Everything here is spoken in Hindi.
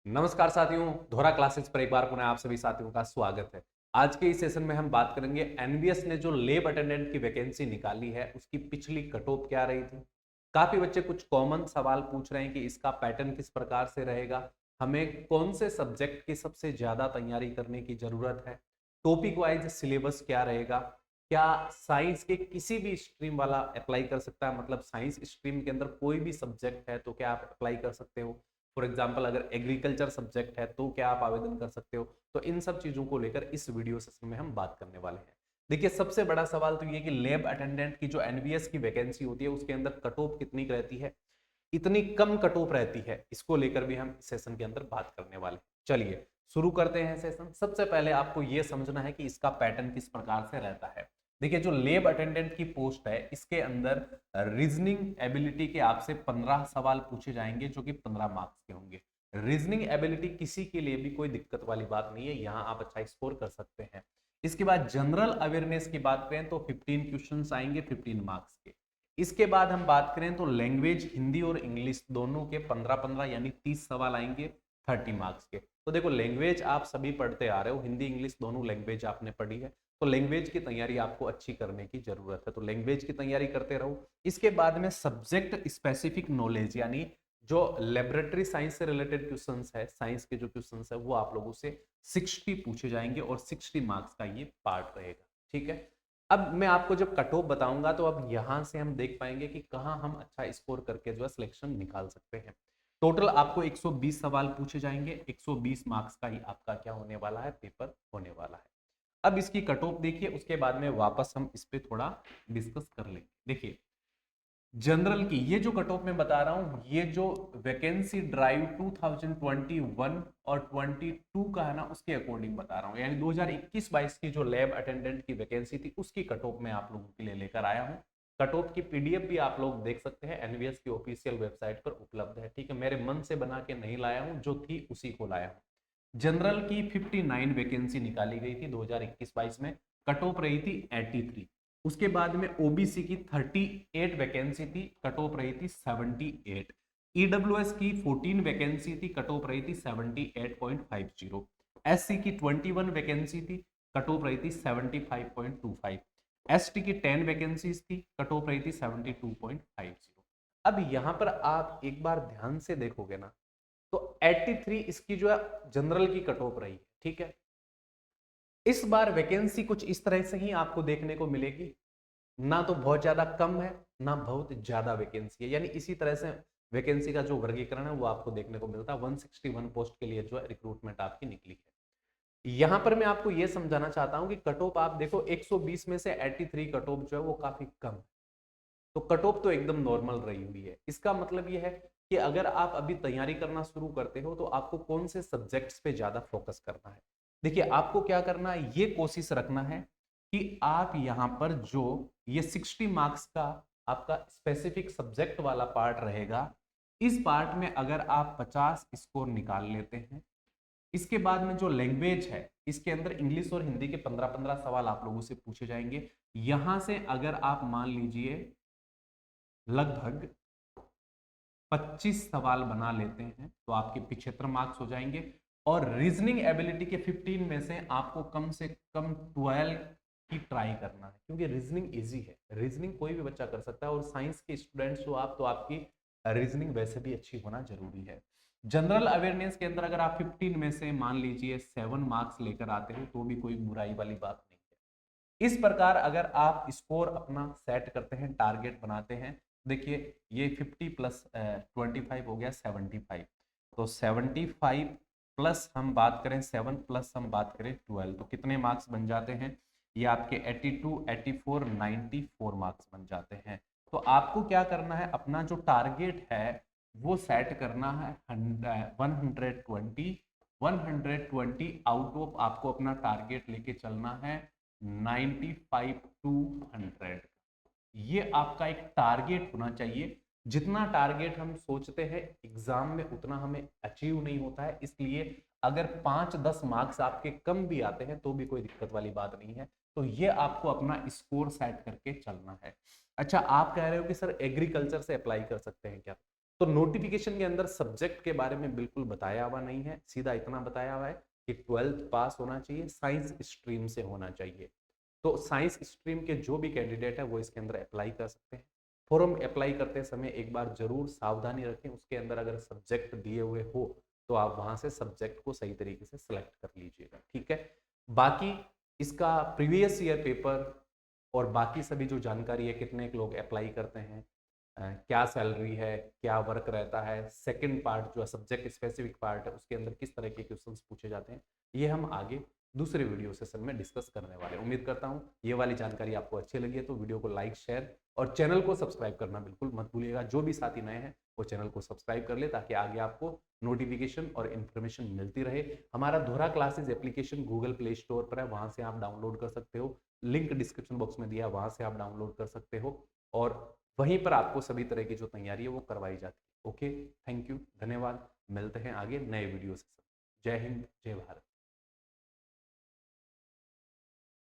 नमस्कार साथियों, दोहरा क्लासेस पर एक बार पुनः आप सभी साथियों का स्वागत है। आज के इस सेशन में हम बात करेंगे एनवीएस ने जो लैब अटेंडेंट की वैकेंसी निकाली है उसकी पिछली कट ऑफ क्या रही थी। काफी बच्चे कुछ कॉमन सवाल पूछ रहे हैं कि इसका पैटर्न किस प्रकार से रहेगा, हमें कौन से सब्जेक्ट की सबसे ज्यादा तैयारी करने की जरूरत है, टॉपिक वाइज सिलेबस क्या रहेगा, क्या साइंस के किसी भी स्ट्रीम वाला अप्लाई कर सकता है, मतलब साइंस स्ट्रीम के अंदर कोई भी सब्जेक्ट है तो क्या आप अप्लाई कर सकते हो। फॉर एग्जाम्पल अगर एग्रीकल्चर सब्जेक्ट है तो क्या आप आवेदन कर सकते हो। तो इन सब चीजों को लेकर इस वीडियो सेशन में हम बात करने वाले हैं। देखिए, सबसे बड़ा सवाल तो ये कि लैब अटेंडेंट की जो एनवीएस की वैकेंसी होती है उसके अंदर कट ऑफ कितनी रहती है, इतनी कम कट ऑफ रहती है, इसको लेकर भी हम इस सेशन के अंदर बात करने वाले हैं। चलिए शुरू करते हैं सेशन। सबसे पहले आपको यह समझना है कि इसका पैटर्न किस प्रकार से रहता है। देखिए, जो लैब अटेंडेंट की पोस्ट है इसके अंदर रीजनिंग एबिलिटी के आपसे 15 सवाल पूछे जाएंगे जो कि 15 मार्क्स के होंगे। रीजनिंग एबिलिटी किसी के लिए भी कोई दिक्कत वाली बात नहीं है, यहाँ आप अच्छा स्कोर कर सकते हैं। इसके बाद जनरल अवेयरनेस की बात करें तो 15 क्वेश्चंस आएंगे 15 मार्क्स के। इसके बाद हम बात करें तो लैंग्वेज हिंदी और इंग्लिश दोनों के 15-15 यानी 30 सवाल आएंगे 30 मार्क्स के। तो देखो, लैंग्वेज आप सभी पढ़ते आ रहे हो, हिंदी इंग्लिश दोनों लैंग्वेज आपने पढ़ी है, तो लैंग्वेज की तैयारी आपको अच्छी करने की जरूरत है, तो लैंग्वेज की तैयारी करते रहो। इसके बाद में सब्जेक्ट स्पेसिफिक नॉलेज यानी जो लेबोरेटरी साइंस से रिलेटेड क्वेश्चंस है, साइंस के जो क्वेश्चंस है वो आप लोगों से 60 पूछे जाएंगे और 60 मार्क्स का ये पार्ट रहेगा। ठीक है, अब मैं आपको जब कट ऑफ बताऊंगा तो अब यहां से हम देख पाएंगे कि कहां हम अच्छा स्कोर करके जो है सिलेक्शन निकाल सकते हैं। टोटल आपको 120 सवाल पूछे जाएंगे, 120 मार्क्स का ही आपका क्या होने वाला है, पेपर होने वाला है। अब इसकी कट ऑफ देखिए, उसके बाद में वापस हम इस पे थोड़ा डिस्कस कर लेंगे। देखिए, जनरल की ये जो कट ऑफ मैं बता रहा हूं, ये जो वैकेंसी ड्राइव 2021 और 22 का है ना, उसके अकॉर्डिंग बता रहा हूं, यानी 2021-22 की जो लैब अटेंडेंट की वैकेंसी थी उसकी कट ऑफ मैं आप लोगों के लिए लेकर आया हूं। कट ऑफ की पीडीएफ भी आप लोग देख सकते हैं, एनवीएस की ऑफिशियल वेबसाइट पर उपलब्ध है। ठीक है, मेरे मन से बना के नहीं लाया हूं, जो थी उसी को लाया हूं। जनरल की 59 वैकेंसी निकाली गई थी 2021-22 में, कट ऑफ रही थी 83। उसके बाद में ओबीसी की 38 वैकेंसी थी, कट ऑफ रही थी 78। ईडब्ल्यूएस की 14 वैकेंसी थी, कट ऑफ रही थी 78.50। एससी की 21 वैकेंसी थी, कट ऑफ रही थी 75.25। एसटी की 10 वैकेंसीज थी, कट ऑफ रही थी 72.50। अब यहां पर आप एक बार ध्यान से देखोगे ना, तो 83 इसकी जो है जनरल की कट ऑफ रही है। ठीक है, इस बार वैकेंसी कुछ इस तरह से ही आपको देखने को मिलेगी, ना तो बहुत ज्यादा कम है ना बहुत ज्यादा वैकेंसी है, यानी इसी तरह से वैकेंसी का जो वर्गीकरण है वो आपको देखने को मिलता है। 161 पोस्ट के लिए जो है रिक्रूटमेंट आपकी निकली है। यहां पर मैं आपको यह समझाना चाहता हूं कि कट ऑफ आप देखो, 120 में से 83 कट ऑफ जो है वो काफी कम है। तो कट ऑफ तो एकदम नॉर्मल रही हुई है। इसका मतलब यह है कि अगर आप अभी तैयारी करना शुरू करते हो तो आपको कौन से सब्जेक्ट्स पे ज्यादा फोकस करना है। देखिए, आपको क्या करना है, ये कोशिश रखना है कि आप यहां पर जो ये 60 मार्क्स का आपका स्पेसिफिक सब्जेक्ट वाला पार्ट रहेगा, इस पार्ट में अगर आप 50 स्कोर निकाल लेते हैं, इसके बाद में जो लैंग्वेज है इसके अंदर इंग्लिश और हिंदी के 15-15 सवाल आप लोगों से पूछे जाएंगे। यहां से अगर आप मान लीजिए लगभग 25 सवाल बना लेते हैं तो आपके 75 मार्क्स हो जाएंगे। और रीजनिंग एबिलिटी के 15 में से आपको कम से कम 12 की ट्राई करना है, क्योंकि रीजनिंग इजी है, रीजनिंग कोई भी बच्चा कर सकता है, और साइंस के स्टूडेंट्स हो आप तो आपकी रीजनिंग वैसे भी अच्छी होना जरूरी है। जनरल अवेयरनेस के अंदर अगर आप 15 में से मान लीजिए 7 मार्क्स लेकर आते हो तो भी कोई बुराई वाली बात नहीं है। इस प्रकार अगर आप स्कोर अपना सेट करते हैं, टारगेट बनाते हैं, देखिए ये 50 प्लस 25 हो गया 75। तो 75 प्लस हम बात करें 7 प्लस हम बात करें 12, तो कितने मार्क्स बन जाते हैं, ये आपके 82, 84, 94 मार्क्स बन जाते हैं। तो आपको क्या करना है, अपना जो टारगेट है वो सेट करना है 120। 120 आउट ऑफ आपको अपना टारगेट लेके चलना है 95 टू 100। ये आपका एक टारगेट होना चाहिए। जितना टारगेट हम सोचते हैं एग्जाम में उतना हमें अचीव नहीं होता है, इसलिए अगर 5-10 मार्क्स आपके कम भी आते हैं तो भी कोई दिक्कत वाली बात नहीं है। तो ये आपको अपना स्कोर सेट करके चलना है। अच्छा, आप कह रहे हो कि सर एग्रीकल्चर से अप्लाई कर सकते हैं क्या? तो नोटिफिकेशन के अंदर सब्जेक्ट के बारे में बिल्कुल बताया हुआ नहीं है, सीधा इतना बताया हुआ है कि 12th पास होना चाहिए, साइंस स्ट्रीम से होना चाहिए। तो साइंस स्ट्रीम के जो भी कैंडिडेट है वो इसके अंदर अप्लाई कर सकते हैं। फॉर्म अप्लाई करते समय एक बार जरूर सावधानी रखें, उसके अंदर अगर सब्जेक्ट दिए हुए हो तो आप वहां से सब्जेक्ट को सही तरीके से सिलेक्ट कर लीजिएगा, ठीक है। बाकी इसका प्रीवियस ईयर पेपर और बाकी सभी जो जानकारी है, कितने लोग अप्लाई करते हैं, क्या सैलरी है, क्या वर्क रहता है, सेकंड पार्ट जो है सब्जेक्ट स्पेसिफिक पार्ट है उसके अंदर किस तरह के क्वेश्चंस पूछे जाते हैं, ये हम आगे दूसरे वीडियो सेशन में डिस्कस करने वाले हैं। उम्मीद करता हूँ ये वाली जानकारी आपको अच्छी लगी है, तो वीडियो को लाइक, शेयर और चैनल को सब्सक्राइब करना बिल्कुल मत भूलिएगा। जो भी साथी नए हैं वो चैनल को सब्सक्राइब कर ले ताकि आगे आपको नोटिफिकेशन और इन्फॉर्मेशन मिलती रहे। हमारा दोहरा classes application Google play store पर है, वहां से आप डाउनलोड कर सकते हो, लिंक डिस्क्रिप्शन बॉक्स में दिया, वहां से आप डाउनलोड कर सकते हो और वहीं पर आपको सभी तरह की जो तैयारी है वो करवाई जाती है। ओके, थैंक यू, धन्यवाद। मिलते हैं आगे नए वीडियो से। जय हिंद, जय भारत।